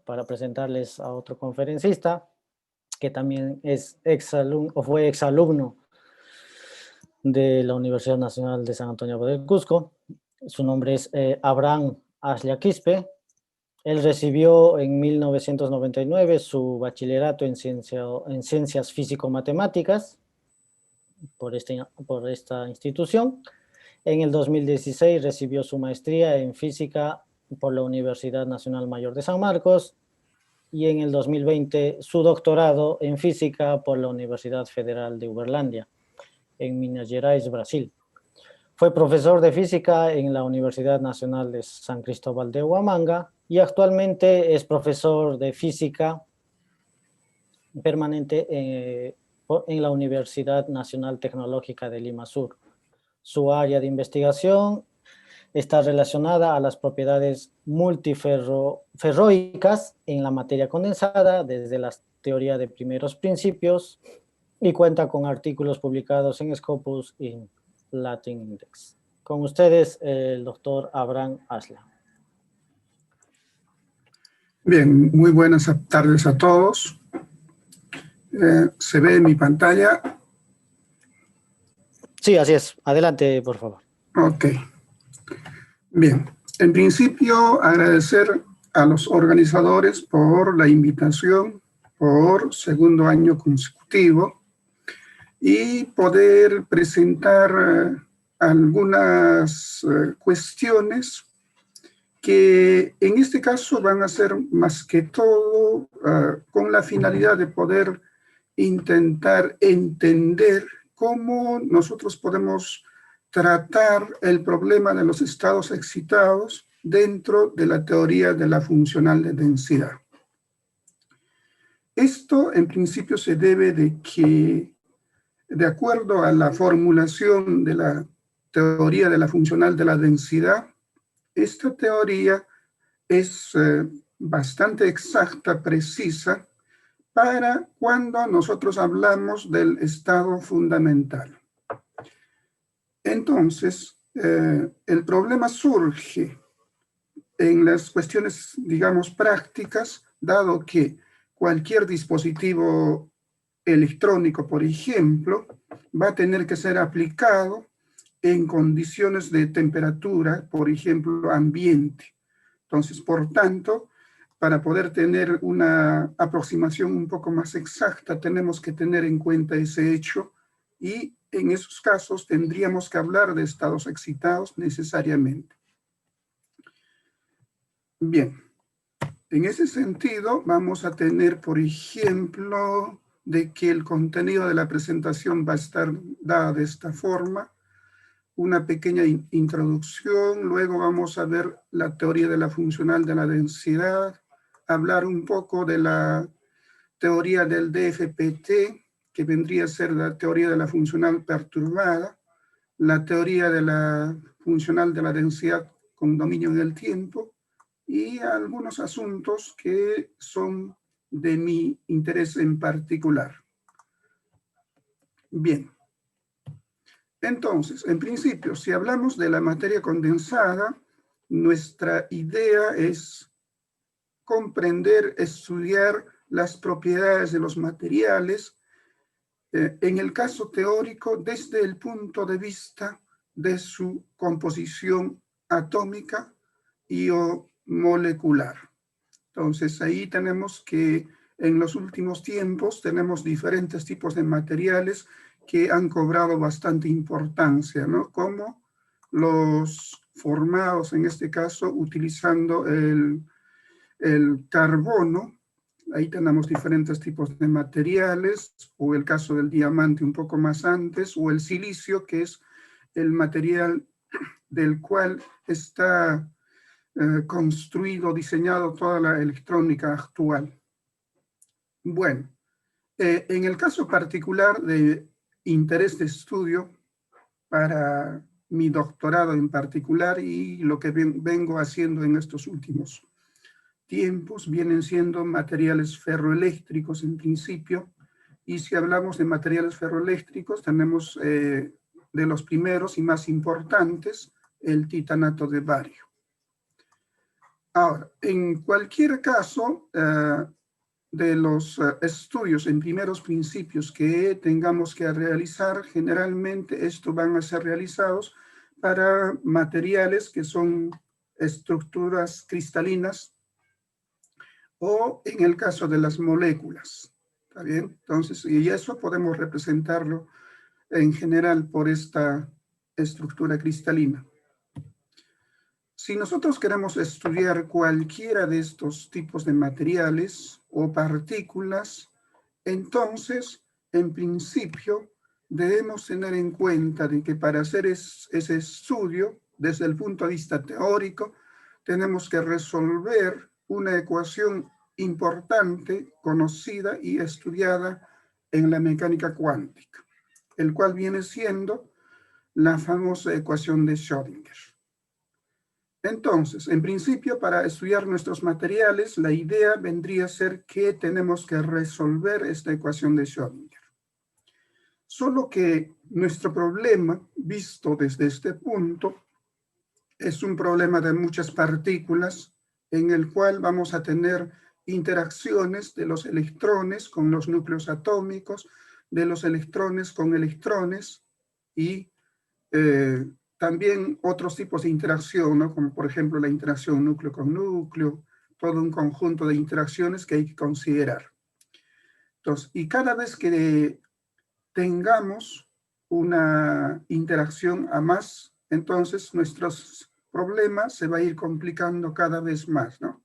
para presentarles a otro conferencista, que también es exalumno, o fue exalumno de la Universidad Nacional de San Antonio del Cusco. Su nombre es Abraham Aslia Quispe. Él recibió en 1999 su bachillerato en ciencias físico-matemáticas por esta institución. En el 2016 recibió su maestría en física por la Universidad Nacional Mayor de San Marcos y en el 2020 su doctorado en física por la Universidad Federal de Uberlândia, en Minas Gerais, Brasil. Fue profesor de física en la Universidad Nacional de San Cristóbal de Huamanga y actualmente es profesor de física permanente en la Universidad Nacional Tecnológica de Lima Sur. Su área de investigación está relacionada a las propiedades multiferroicas en la materia condensada desde la teoría de primeros principios y cuenta con artículos publicados en Scopus y Latin Index. Con ustedes, el doctor Abraham Aslia. Bien, muy buenas tardes a todos. ¿Se ve en mi pantalla? Sí, así es. Adelante, por favor. Ok. Bien, en principio agradecer a los organizadores por la invitación por segundo año consecutivo y poder presentar algunas cuestiones que en este caso van a ser más que todo con la finalidad de poder intentar entender cómo nosotros podemos tratar el problema de los estados excitados dentro de la teoría de la funcional de densidad. Esto en principio se debe de que, de acuerdo a la formulación de la teoría de la funcional de la densidad, esta teoría es bastante exacta, precisa, para cuando nosotros hablamos del estado fundamental. Entonces, el problema surge en las cuestiones, digamos, prácticas, dado que cualquier dispositivo electrónico, por ejemplo, va a tener que ser aplicado en condiciones de temperatura, por ejemplo, ambiente. Entonces, por tanto, para poder tener una aproximación un poco más exacta, tenemos que tener en cuenta ese hecho y en esos casos tendríamos que hablar de estados excitados necesariamente. Bien, en ese sentido vamos a tener, por ejemplo, de que el contenido de la presentación va a estar dada de esta forma, una pequeña introducción, luego vamos a ver la teoría de la funcional de la densidad, hablar un poco de la teoría del DFPT, que vendría a ser la teoría de la funcional perturbada, la teoría de la funcional de la densidad con dominio del tiempo, y algunos asuntos que son de mi interés en particular. Bien. Entonces, en principio, si hablamos de la materia condensada, nuestra idea es comprender, estudiar las propiedades de los materiales, en el caso teórico, desde el punto de vista de su composición atómica y o molecular. Entonces, ahí tenemos que, en los últimos tiempos, tenemos diferentes tipos de materiales que han cobrado bastante importancia, ¿no? Como los formados, en este caso, utilizando el carbono. Ahí tenemos diferentes tipos de materiales, o el caso del diamante un poco más antes, o el silicio, que es el material del cual está construido, diseñado toda la electrónica actual. Bueno, en el caso particular de interés de estudio para mi doctorado en particular y lo que vengo haciendo en estos últimos tiempos vienen siendo materiales ferroeléctricos en principio, y si hablamos de materiales ferroeléctricos tenemos de los primeros y más importantes el titanato de bario. Ahora, en cualquier caso, de los estudios en primeros principios que tengamos que realizar, generalmente estos van a ser realizados para materiales que son estructuras cristalinas o en el caso de las moléculas. ¿Está bien? Entonces, y eso podemos representarlo en general por esta estructura cristalina. Si nosotros queremos estudiar cualquiera de estos tipos de materiales o partículas, entonces, en principio, debemos tener en cuenta de que para hacer ese estudio, desde el punto de vista teórico, tenemos que resolver una ecuación importante, conocida y estudiada en la mecánica cuántica, el cual viene siendo la famosa ecuación de Schrödinger. Entonces, en principio, para estudiar nuestros materiales, la idea vendría a ser que tenemos que resolver esta ecuación de Schrödinger. Solo que nuestro problema, visto desde este punto, es un problema de muchas partículas en el cual vamos a tener interacciones de los electrones con los núcleos atómicos, de los electrones con electrones y también otros tipos de interacción, ¿no? Como por ejemplo la interacción núcleo con núcleo, todo un conjunto de interacciones que hay que considerar. Entonces, y cada vez que tengamos una interacción a más, entonces nuestros problemas se va a ir complicando cada vez más, ¿no?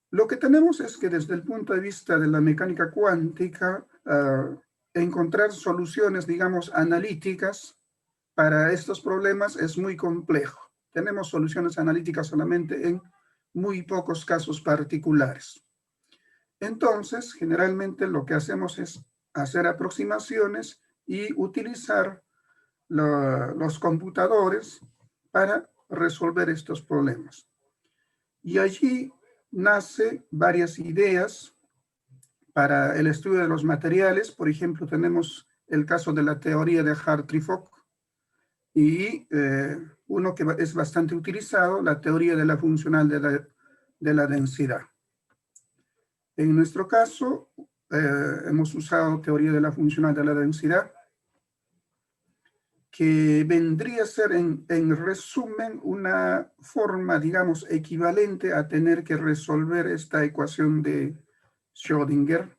Lo que tenemos es que desde el punto de vista de la mecánica cuántica, encontrar soluciones, digamos, analíticas para estos problemas es muy complejo. Tenemos soluciones analíticas solamente en muy pocos casos particulares. Entonces, generalmente lo que hacemos es hacer aproximaciones y utilizar los computadores para resolver estos problemas. Y allí nace varias ideas para el estudio de los materiales. Por ejemplo, tenemos el caso de la teoría de Hartree-Fock, y uno que es bastante utilizado, la teoría de la funcional de la densidad. En nuestro caso, hemos usado teoría de la funcional de la densidad, que vendría a ser en resumen una forma, digamos, equivalente a tener que resolver esta ecuación de Schrödinger.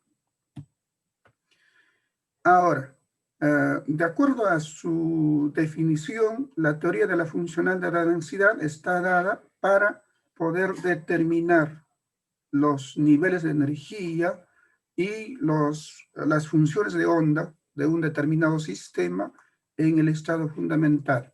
Ahora, de acuerdo a su definición, la teoría de la funcional de la densidad está dada para poder determinar los niveles de energía y las funciones de onda de un determinado sistema en el estado fundamental.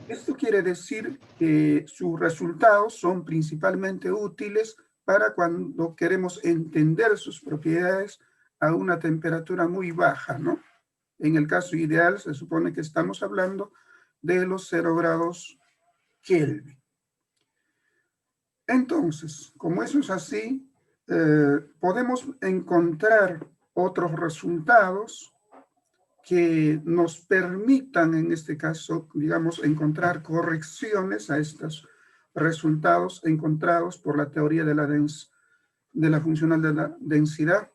Esto quiere decir que sus resultados son principalmente útiles para cuando queremos entender sus propiedades a una temperatura muy baja, ¿no? En el caso ideal se supone que estamos hablando de los 0 grados Kelvin. Entonces, como eso es así, podemos encontrar otros resultados que nos permitan, en este caso, digamos, encontrar correcciones a estos resultados encontrados por la teoría de la funcional de la densidad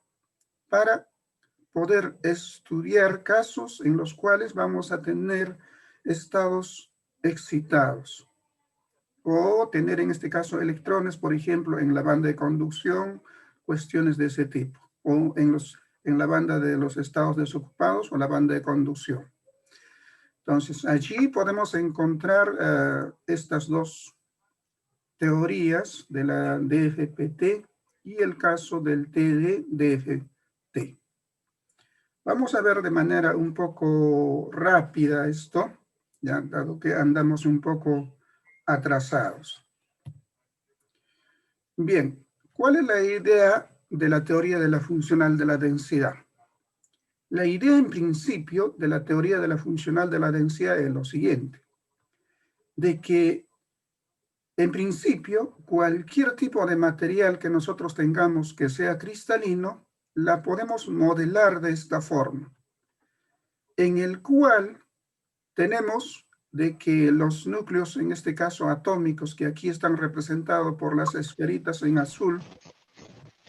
para poder estudiar casos en los cuales vamos a tener estados excitados o tener en este caso electrones, por ejemplo, en la banda de conducción, cuestiones de ese tipo, o en la banda de los estados desocupados o la banda de conducción. Entonces, allí podemos encontrar estas dos teorías de la DFPT y el caso del TD-DFT. Vamos a ver de manera un poco rápida esto, ya dado que andamos un poco atrasados. Bien, ¿cuál es la idea de la teoría de la funcional de la densidad? La idea en principio de la teoría de la funcional de la densidad es lo siguiente, de que en principio cualquier tipo de material que nosotros tengamos que sea cristalino, la podemos modelar de esta forma, en el cual tenemos de que los núcleos, en este caso atómicos, que aquí están representados por las esferitas en azul,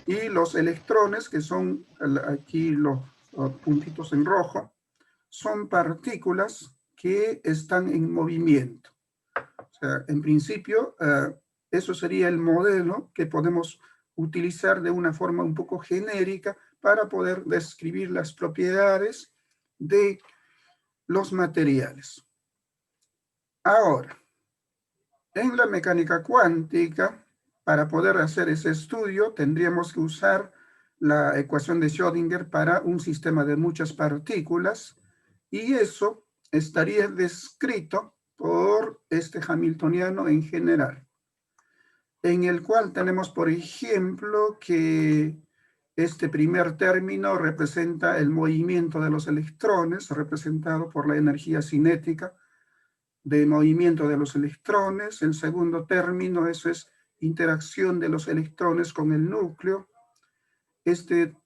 y los electrones, que son aquí los puntitos en rojo, son partículas que están en movimiento. O sea, en principio, eso sería el modelo que podemos utilizar de una forma un poco genérica para poder describir las propiedades de los materiales. Ahora, en la mecánica cuántica, para poder hacer ese estudio, tendríamos que usar la ecuación de Schrödinger para un sistema de muchas partículas, y eso estaría descrito por este hamiltoniano en general, en el cual tenemos, por ejemplo, que este primer término representa el movimiento de los electrones, representado por la energía cinética de movimiento de los electrones. El segundo término, eso es interacción de los electrones con el núcleo. Este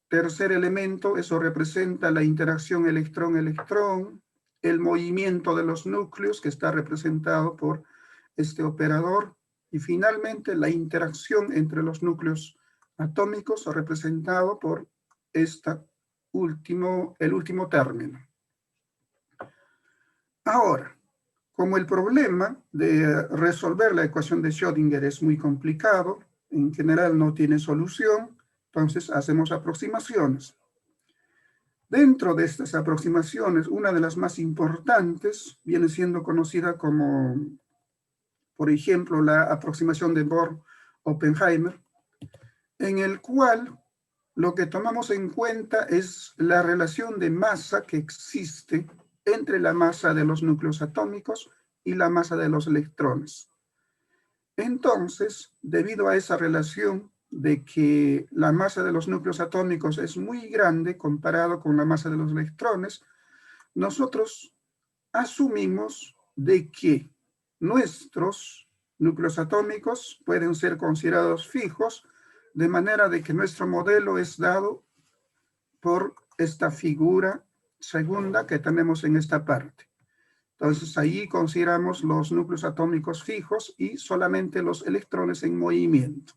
tercer elemento, eso representa la interacción electrón-electrón, el movimiento de los núcleos, que está representado por este operador, y finalmente la interacción entre los núcleos atómicos, representado por el último término. Ahora, como el problema de resolver la ecuación de Schrödinger es muy complicado, en general no tiene solución, entonces hacemos aproximaciones. Dentro de estas aproximaciones, una de las más importantes viene siendo conocida como, por ejemplo, la aproximación de Bohr-Oppenheimer, en el cual lo que tomamos en cuenta es la relación de masa que existe entre la masa de los núcleos atómicos y la masa de los electrones. Entonces, debido a esa relación de que la masa de los núcleos atómicos es muy grande comparado con la masa de los electrones, nosotros asumimos de que nuestros núcleos atómicos pueden ser considerados fijos, de manera de que nuestro modelo es dado por esta figura segunda que tenemos en esta parte. Entonces ahí consideramos los núcleos atómicos fijos y solamente los electrones en movimiento.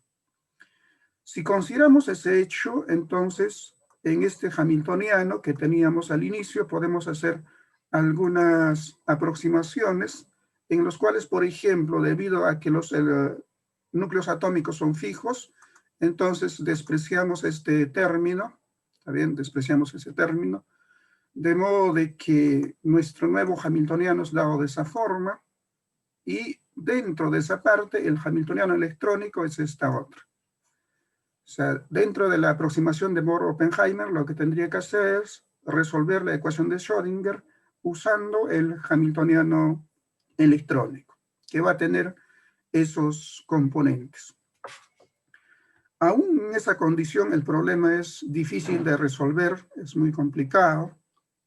Si consideramos ese hecho, entonces en este hamiltoniano que teníamos al inicio podemos hacer algunas aproximaciones en los cuales, por ejemplo, debido a que los núcleos atómicos son fijos, entonces despreciamos este término, ¿está bien? Despreciamos ese término, de modo de que nuestro nuevo hamiltoniano es dado de esa forma, y dentro de esa parte el hamiltoniano electrónico es esta otra. O sea, dentro de la aproximación de Bohr-Oppenheimer, lo que tendría que hacer es resolver la ecuación de Schrödinger usando el hamiltoniano electrónico, que va a tener esos componentes. Aún en esa condición el problema es difícil de resolver, es muy complicado.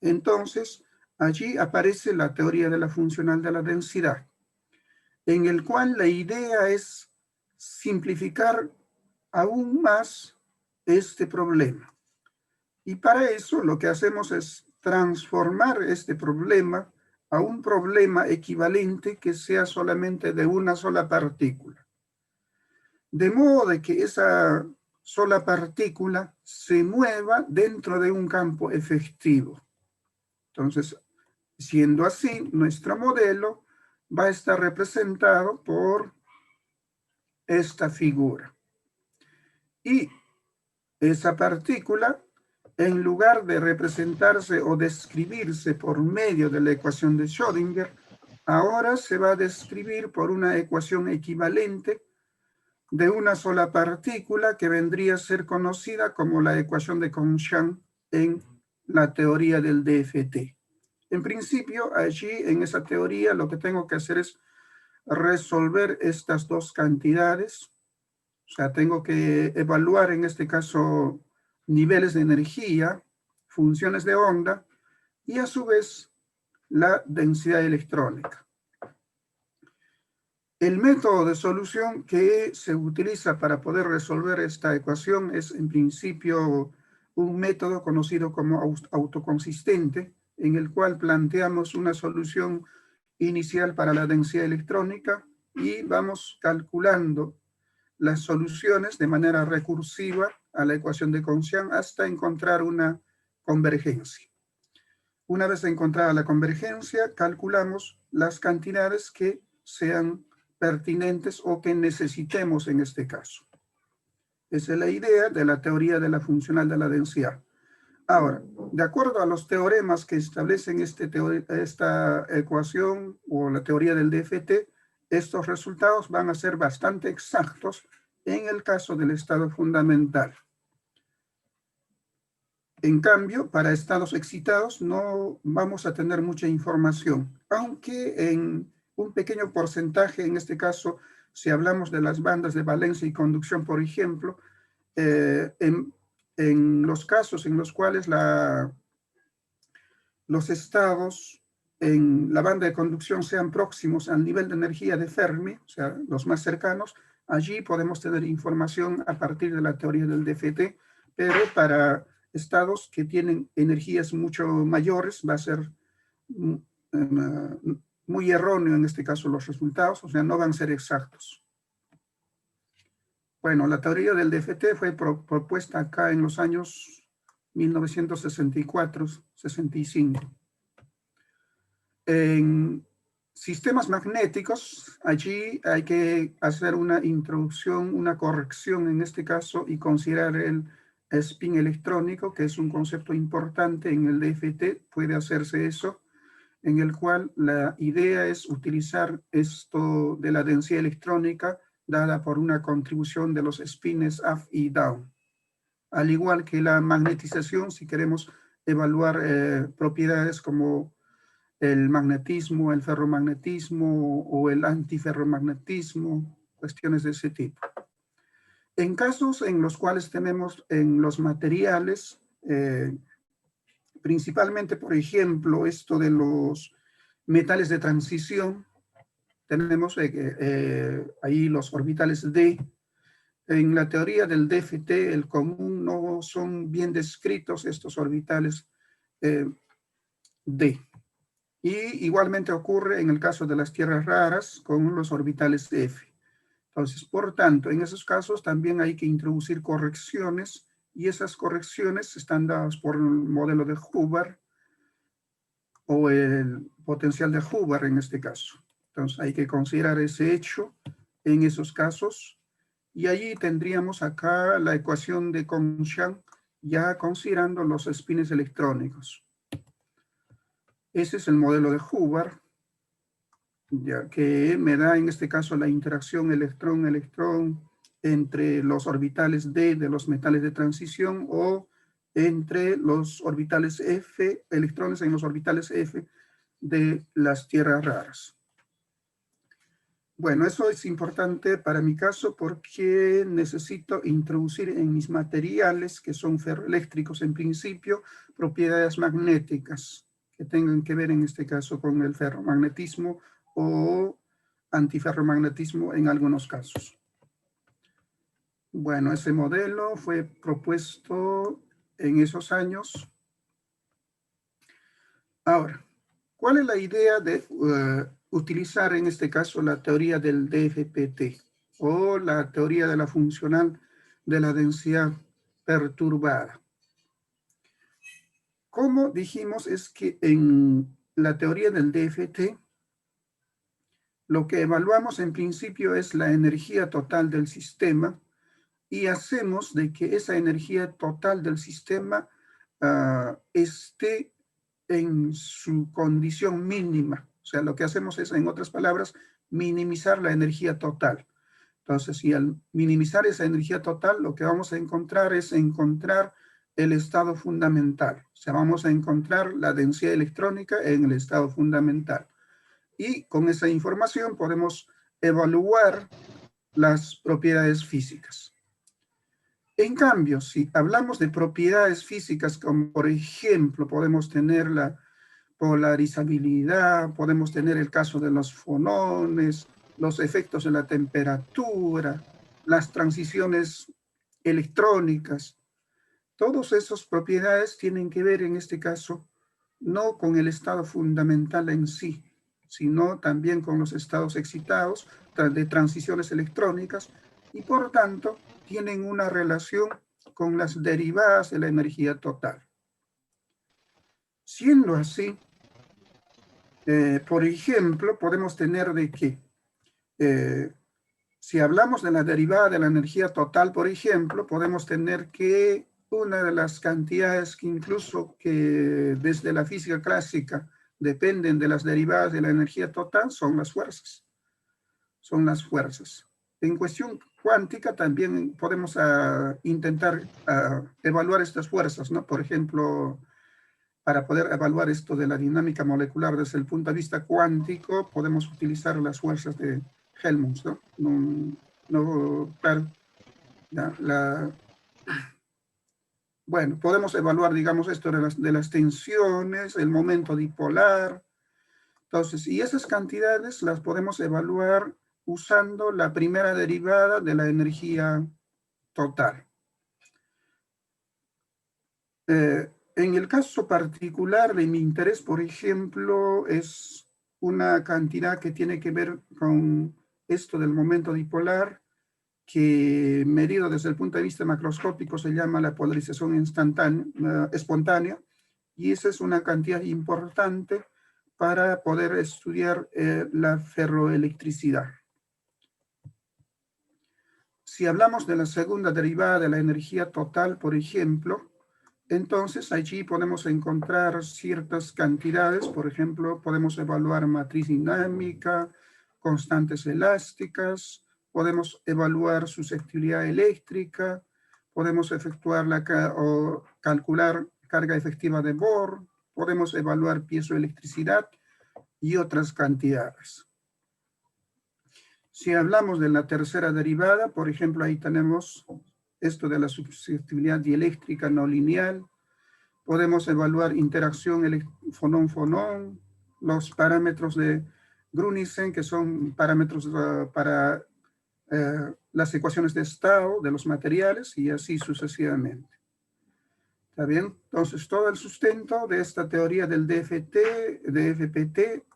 Entonces, allí aparece la teoría de la funcional de la densidad, en el cual la idea es simplificar aún más este problema. Y para eso lo que hacemos es transformar este problema a un problema equivalente que sea solamente de una sola partícula. De modo de que esa sola partícula se mueva dentro de un campo efectivo. Entonces, siendo así, nuestro modelo va a estar representado por esta figura. Y esa partícula, en lugar de representarse o describirse por medio de la ecuación de Schrödinger, ahora se va a describir por una ecuación equivalente de una sola partícula que vendría a ser conocida como la ecuación de Kohn-Sham en la teoría del DFT. En principio, allí en esa teoría lo que tengo que hacer es resolver estas dos cantidades. O sea, tengo que evaluar en este caso niveles de energía, funciones de onda y a su vez la densidad electrónica. El método de solución que se utiliza para poder resolver esta ecuación es en principio un método conocido como autoconsistente, en el cual planteamos una solución inicial para la densidad electrónica y vamos calculando las soluciones de manera recursiva a la ecuación de Concian hasta encontrar una convergencia. Una vez encontrada la convergencia, calculamos las cantidades que sean pertinentes o que necesitemos en este caso. Esa es la idea de la teoría de la funcional de la densidad. Ahora, de acuerdo a los teoremas que establecen esta ecuación o la teoría del DFT, estos resultados van a ser bastante exactos en el caso del estado fundamental. En cambio, para estados excitados no vamos a tener mucha información, aunque en un pequeño porcentaje, en este caso, si hablamos de las bandas de valencia y conducción, por ejemplo, en los casos en los cuales los estados en la banda de conducción sean próximos al nivel de energía de Fermi, o sea, los más cercanos, allí podemos tener información a partir de la teoría del DFT, pero para estados que tienen energías mucho mayores va a ser muy erróneo en este caso los resultados, o sea, no van a ser exactos. Bueno, la teoría del DFT fue propuesta acá en los años 1964-65. En sistemas magnéticos, allí hay que hacer una introducción, una corrección en este caso y considerar el spin electrónico, que es un concepto importante en el DFT, puede hacerse eso, en el cual la idea es utilizar esto de la densidad electrónica dada por una contribución de los spines up y down. Al igual que la magnetización, si queremos evaluar propiedades como el magnetismo, el ferromagnetismo o el antiferromagnetismo, cuestiones de ese tipo. En casos en los cuales tenemos en los materiales, principalmente, por ejemplo, esto de los metales de transición, tenemos ahí los orbitales D. En la teoría del DFT, el común, no son bien descritos estos orbitales D. Y igualmente ocurre en el caso de las tierras raras con los orbitales F. Entonces, por tanto, en esos casos también hay que introducir correcciones y esas correcciones están dadas por el modelo de Hubbard o el potencial de Hubbard en este caso. Entonces, hay que considerar ese hecho en esos casos y allí tendríamos acá la ecuación de Concian ya considerando los spines electrónicos. Ese es el modelo de Hubbard, ya que me da en este caso la interacción electrón-electrón entre los orbitales D de los metales de transición o entre los orbitales F, electrones en los orbitales F de las tierras raras. Bueno, eso es importante para mi caso porque necesito introducir en mis materiales, que son ferroeléctricos en principio, propiedades magnéticas que tengan que ver en este caso con el ferromagnetismo o antiferromagnetismo en algunos casos. Bueno, ese modelo fue propuesto en esos años. Ahora, ¿cuál es la idea de utilizar en este caso la teoría del DFPT o la teoría de la funcional de la densidad perturbada? Como dijimos, es que en la teoría del DFT, lo que evaluamos en principio es la energía total del sistema y hacemos de que esa energía total del sistema esté en su condición mínima. O sea, lo que hacemos es, en otras palabras, minimizar la energía total. Entonces, si al minimizar esa energía total, lo que vamos a encontrar es encontrar el estado fundamental. O sea, vamos a encontrar la densidad electrónica en el estado fundamental. Y con esa información podemos evaluar las propiedades físicas. En cambio, si hablamos de propiedades físicas, como por ejemplo, podemos tener la polarizabilidad, podemos tener el caso de los fonones, los efectos de la temperatura, las transiciones electrónicas, todas esas propiedades tienen que ver en este caso no con el estado fundamental en sí, sino también con los estados excitados de transiciones electrónicas y por tanto tienen una relación con las derivadas de la energía total. Siendo así, por ejemplo, podemos tener de que si hablamos de la derivada de la energía total, por ejemplo, podemos tener que una de las cantidades que incluso que desde la física clásica dependen de las derivadas de la energía total son las fuerzas. Son las fuerzas. En cuestión cuántica también podemos intentar evaluar estas fuerzas, ¿no? Por ejemplo, para poder evaluar esto de la dinámica molecular desde el punto de vista cuántico, podemos utilizar las fuerzas de Helmholtz, ¿no? Claro, bueno, podemos evaluar, digamos, esto de las tensiones, el momento dipolar. Entonces, y esas cantidades las podemos evaluar usando la primera derivada de la energía total. En el caso particular de mi interés, por ejemplo, es una cantidad que tiene que ver con esto del momento dipolar, que medido desde el punto de vista macroscópico se llama la polarización espontánea, y esa es una cantidad importante para poder estudiar la ferroelectricidad. Si hablamos de la segunda derivada de la energía total, por ejemplo, entonces allí podemos encontrar ciertas cantidades, por ejemplo, podemos evaluar matriz dinámica, constantes elásticas, podemos evaluar susceptibilidad eléctrica, podemos efectuar o calcular carga efectiva de Bohr, podemos evaluar piezoelectricidad y otras cantidades. Si hablamos de la tercera derivada, por ejemplo, ahí tenemos esto de la susceptibilidad dieléctrica no lineal. Podemos evaluar interacción fonón-fonón, los parámetros de Grunissen, que son parámetros para las ecuaciones de estado de los materiales, y así sucesivamente. ¿Está bien? Entonces, todo el sustento de esta teoría del DFPT,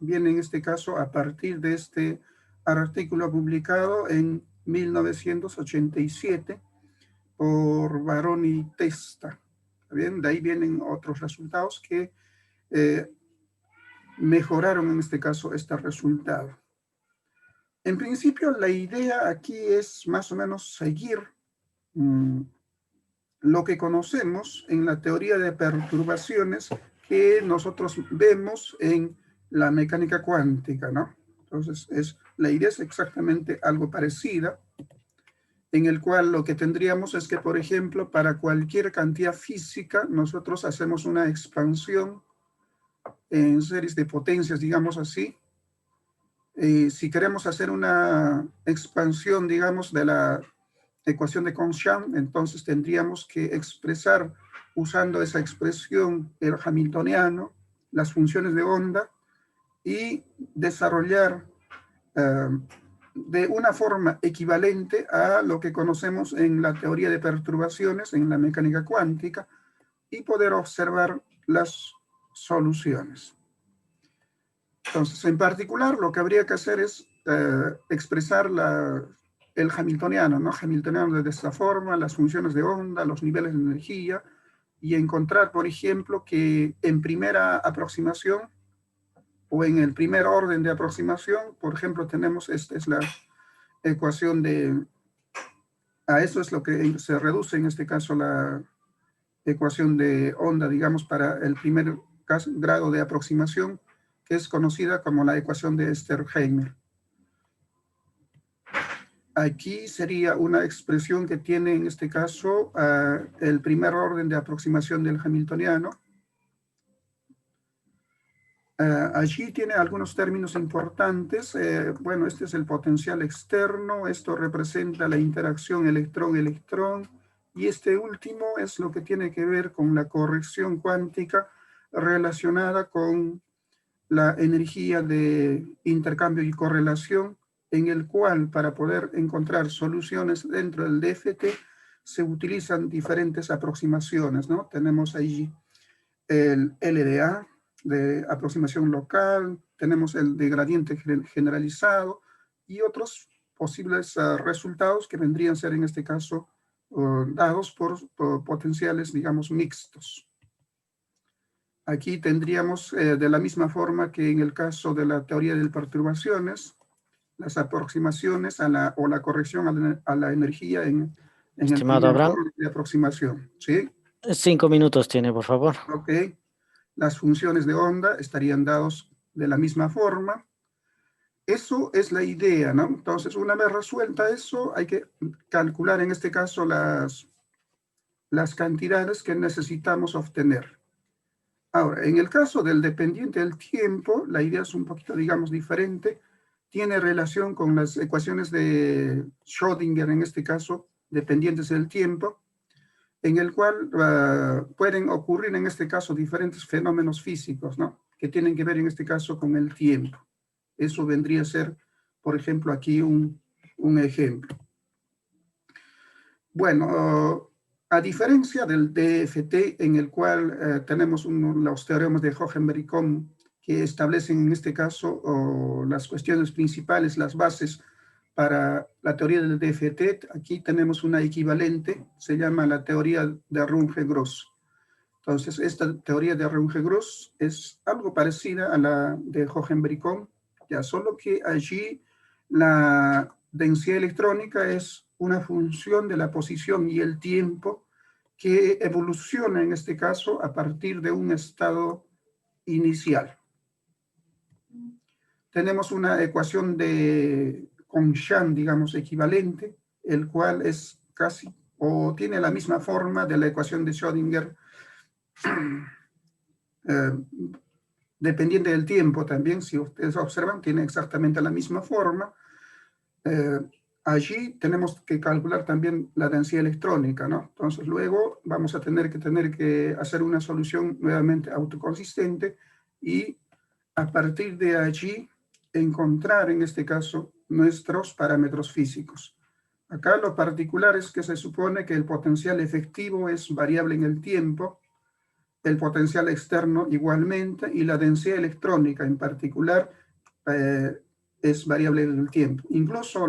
viene en este caso a partir de este artículo publicado en 1987 por Barón y Testa. ¿Está bien? De ahí vienen otros resultados que mejoraron en este caso este resultado. En principio, la idea aquí es más o menos seguir lo que conocemos en la teoría de perturbaciones que nosotros vemos en la mecánica cuántica, ¿no? Entonces, la idea es exactamente algo parecida, en el cual lo que tendríamos es que, por ejemplo, para cualquier cantidad física, nosotros hacemos una expansión en series de potencias, digamos así. Si queremos hacer una expansión, digamos, de la ecuación de Kohn-Sham, entonces tendríamos que expresar, usando esa expresión, el hamiltoniano, las funciones de onda, y desarrollar de una forma equivalente a lo que conocemos en la teoría de perturbaciones, en la mecánica cuántica, y poder observar las soluciones. Entonces, en particular, lo que habría que hacer es expresar el hamiltoniano, ¿no? Hamiltoniano de esta forma, las funciones de onda, los niveles de energía, y encontrar, por ejemplo, que en primera aproximación, o en el primer orden de aproximación, por ejemplo, tenemos, esta es la ecuación a eso es lo que se reduce en este caso la ecuación de onda, digamos, para el primer grado de aproximación, que es conocida como la ecuación de Sturheimer. Aquí sería una expresión que tiene en este caso el primer orden de aproximación del hamiltoniano. Allí tiene algunos términos importantes. Bueno, este es el potencial externo, esto representa la interacción electrón-electrón, y este último es lo que tiene que ver con la corrección cuántica relacionada con la energía de intercambio y correlación, en el cual para poder encontrar soluciones dentro del DFT se utilizan diferentes aproximaciones, ¿no? Tenemos allí el LDA, de aproximación local, tenemos el de gradiente generalizado y otros posibles resultados que vendrían a ser en este caso dados por potenciales, digamos, mixtos. Aquí tendríamos de la misma forma que en el caso de la teoría de perturbaciones, las aproximaciones o la corrección a la energía en el Estimado primer Abraham, orden de aproximación. ¿Sí? 5 minutos tiene, por favor. Ok. Las funciones de onda estarían dados de la misma forma. Eso es la idea, ¿no? Entonces, una vez resuelta eso, hay que calcular en este caso las cantidades que necesitamos obtener. Ahora, en el caso del dependiente del tiempo, la idea es un poquito, digamos, diferente. Tiene relación con las ecuaciones de Schrödinger, en este caso, dependientes del tiempo, en el cual pueden ocurrir, en este caso, diferentes fenómenos físicos, ¿no? Que tienen que ver, en este caso, con el tiempo. Eso vendría a ser, por ejemplo, aquí un ejemplo. Bueno, a diferencia del DFT, en el cual tenemos los teoremas de Hohenberg y Kohn, que establecen en este caso las cuestiones principales, las bases para la teoría del DFT, aquí tenemos una equivalente, se llama la teoría de Runge-Gross. Entonces, esta teoría de Runge-Gross es algo parecida a la de Hohenberg y Kohn, ya solo que allí la densidad electrónica es una función de la posición y el tiempo que evoluciona en este caso a partir de un estado inicial. Tenemos una ecuación de Kohn-Sham, digamos, equivalente, el cual es casi, o tiene la misma forma de la ecuación de Schrödinger, dependiente del tiempo también, si ustedes observan, tiene exactamente la misma forma. Allí tenemos que calcular también la densidad electrónica, ¿no? Entonces luego vamos a tener que hacer una solución nuevamente autoconsistente y a partir de allí encontrar en este caso nuestros parámetros físicos. Acá lo particular es que se supone que el potencial efectivo es variable en el tiempo, el potencial externo igualmente y la densidad electrónica en particular es variable en el tiempo. Incluso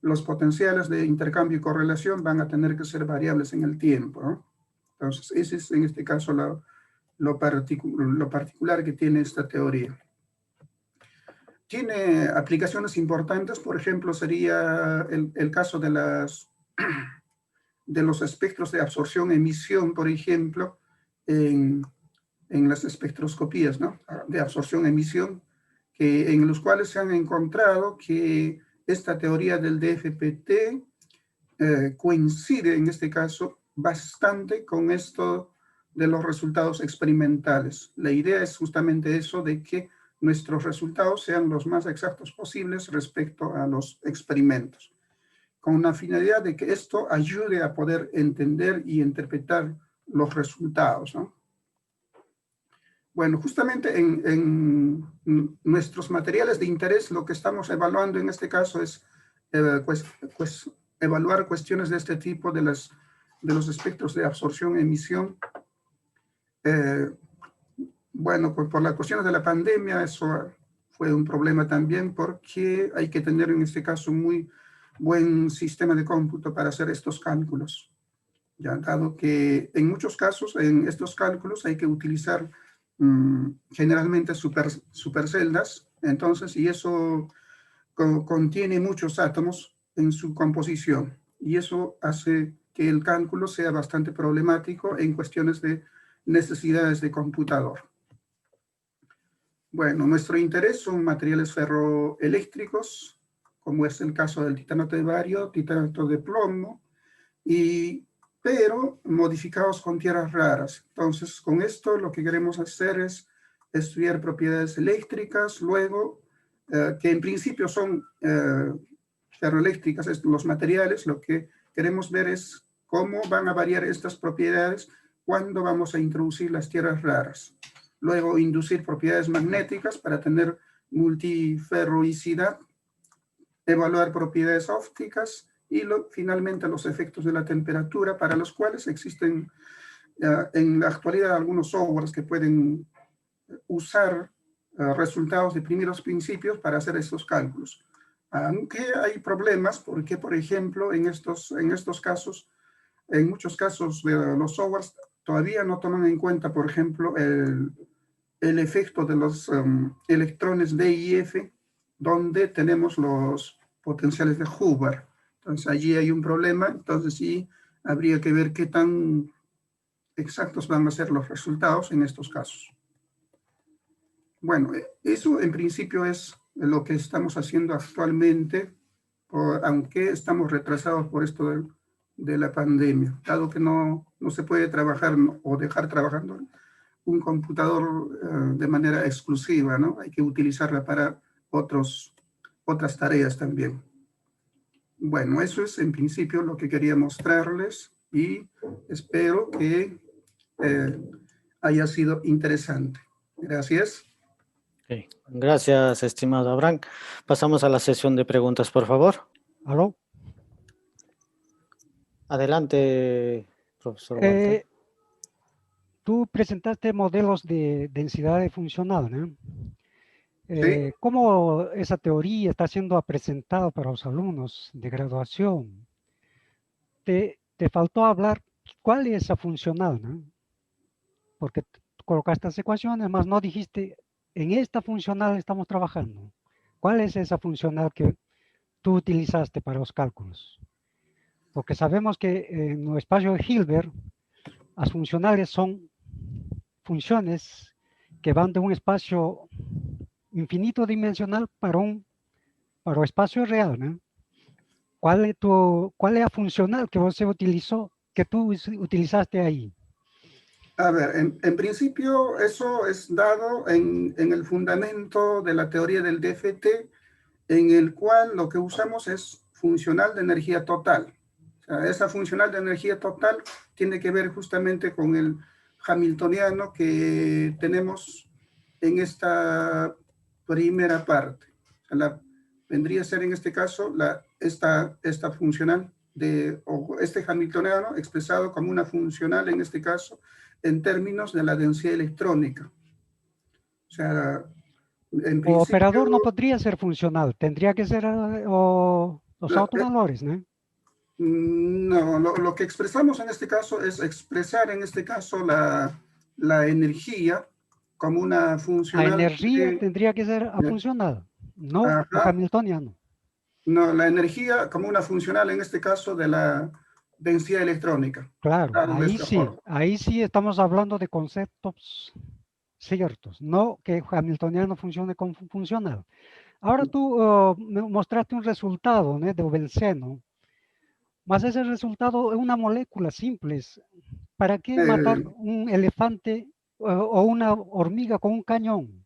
los potenciales de intercambio y correlación van a tener que ser variables en el tiempo, ¿no? Entonces, ese es en este caso lo particular que tiene esta teoría. Tiene aplicaciones importantes, por ejemplo, sería el caso de los espectros de absorción-emisión, por ejemplo, en las espectroscopías, ¿no? De absorción-emisión, en los cuales se han encontrado que esta teoría del DFPT coincide en este caso bastante con esto de los resultados experimentales. La idea es justamente eso, de que nuestros resultados sean los más exactos posibles respecto a los experimentos, con la finalidad de que esto ayude a poder entender y interpretar los resultados, ¿no? Bueno, justamente en nuestros materiales de interés, lo que estamos evaluando en este caso es evaluar cuestiones de este tipo de los espectros de absorción-emisión. Bueno, por las cuestiones de la pandemia, eso fue un problema también, porque hay que tener en este caso un muy buen sistema de cómputo para hacer estos cálculos. Ya, dado que en muchos casos en estos cálculos hay que utilizar generalmente superceldas, entonces, y eso contiene muchos átomos en su composición, y eso hace que el cálculo sea bastante problemático en cuestiones de necesidades de computador. Bueno, nuestro interés son materiales ferroeléctricos, como es el caso del titanato de bario, titanato de plomo, pero modificados con tierras raras. Entonces, con esto lo que queremos hacer es estudiar propiedades eléctricas, luego, que en principio son ferroeléctricas, los materiales. Lo que queremos ver es cómo van a variar estas propiedades cuando vamos a introducir las tierras raras. Luego, inducir propiedades magnéticas para tener multiferroicidad, evaluar propiedades ópticas, y finalmente los efectos de la temperatura, para los cuales existen en la actualidad algunos softwares que pueden usar resultados de primeros principios para hacer estos cálculos. Aunque hay problemas porque, por ejemplo, en estos casos, en muchos casos de los softwares todavía no toman en cuenta, por ejemplo, el efecto de los electrones D y F, donde tenemos los potenciales de Hubbard. Entonces allí hay un problema, entonces sí habría que ver qué tan exactos van a ser los resultados en estos casos. Bueno, eso en principio es lo que estamos haciendo actualmente, aunque estamos retrasados por esto de la pandemia, dado que no se puede trabajar o dejar trabajando un computador de manera exclusiva, ¿no? Hay que utilizarla para otras tareas también. Bueno, eso es en principio lo que quería mostrarles y espero que haya sido interesante. Gracias. Okay. Gracias, estimado Abraham. Pasamos a la sesión de preguntas, por favor. ¿Aló? Adelante, profesor Walter. Tú presentaste modelos de densidad funcional, ¿no? Sí. ¿Cómo esa teoría está siendo presentada para los alumnos de graduación? Te faltó hablar cuál es esa funcional, ¿no? Porque colocaste estas ecuaciones, más no dijiste, en esta funcional estamos trabajando. ¿Cuál es esa funcional que tú utilizaste para los cálculos? Porque sabemos que en el espacio de Hilbert, las funcionales son funciones que van de un espacio infinito dimensional para un espacio real, ¿no? ¿Cuál es la funcional que usted utilizó, que tú utilizaste ahí? A ver, en principio eso es dado en el fundamento de la teoría del DFT, en el cual lo que usamos es funcional de energía total. O sea, esa funcional de energía total tiene que ver justamente con el hamiltoniano que tenemos en esta primera parte. O sea, vendría a ser en este caso esta funcional o este hamiltoniano expresado como una funcional en este caso en términos de la densidad electrónica. O sea, en principio, O operador no podría ser funcional, tendría que ser los autovalores, ¿no? No, lo que expresamos en este caso es expresar en este caso la energía como una funcional. La energía tendría que ser funcional, no hamiltoniano. No, la energía como una funcional en este caso de la densidad electrónica. Claro, ahí sí estamos hablando de conceptos ciertos, no que hamiltoniano funcione como funcional. Ahora tú me mostraste un resultado, ¿no?, de benceno, más ese resultado es una molécula simple. ¿Para qué matar un elefante o una hormiga con un cañón?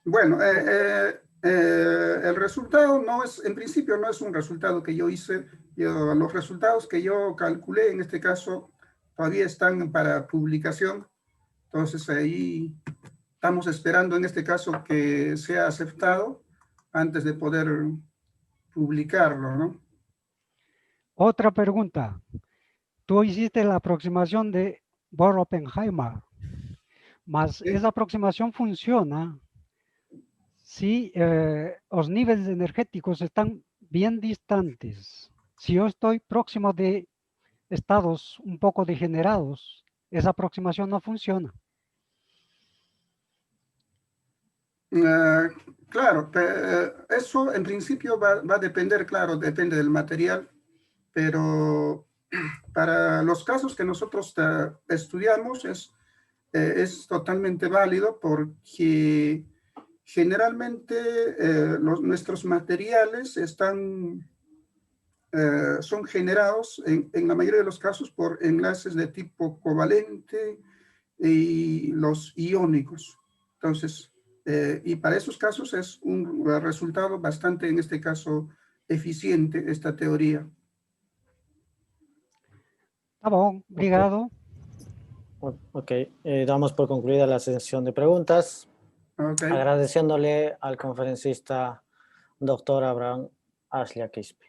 Bueno, el resultado no es, en principio no es un resultado que yo hice. Los resultados que yo calculé en este caso todavía están para publicación. Entonces ahí estamos esperando en este caso que sea aceptado antes de poder publicarlo, ¿no? Otra pregunta. Tú hiciste la aproximación de Bohr-Oppenheimer, mas Sí. esa aproximación funciona si los niveles energéticos están bien distantes. Si yo estoy próximo de estados un poco degenerados, esa aproximación no funciona. Claro, eso en principio va a depender, claro, depende del material, pero para los casos que nosotros estudiamos es totalmente válido porque generalmente nuestros materiales son generados en la mayoría de los casos por enlaces de tipo covalente y los iónicos. Entonces, y para esos casos es un resultado bastante, en este caso, eficiente esta teoría. Tá bom, obrigado. Ok, damos por concluida la sesión de preguntas. Okay. Agradeciéndole al conferencista doctor Abraham Aslia Quispe.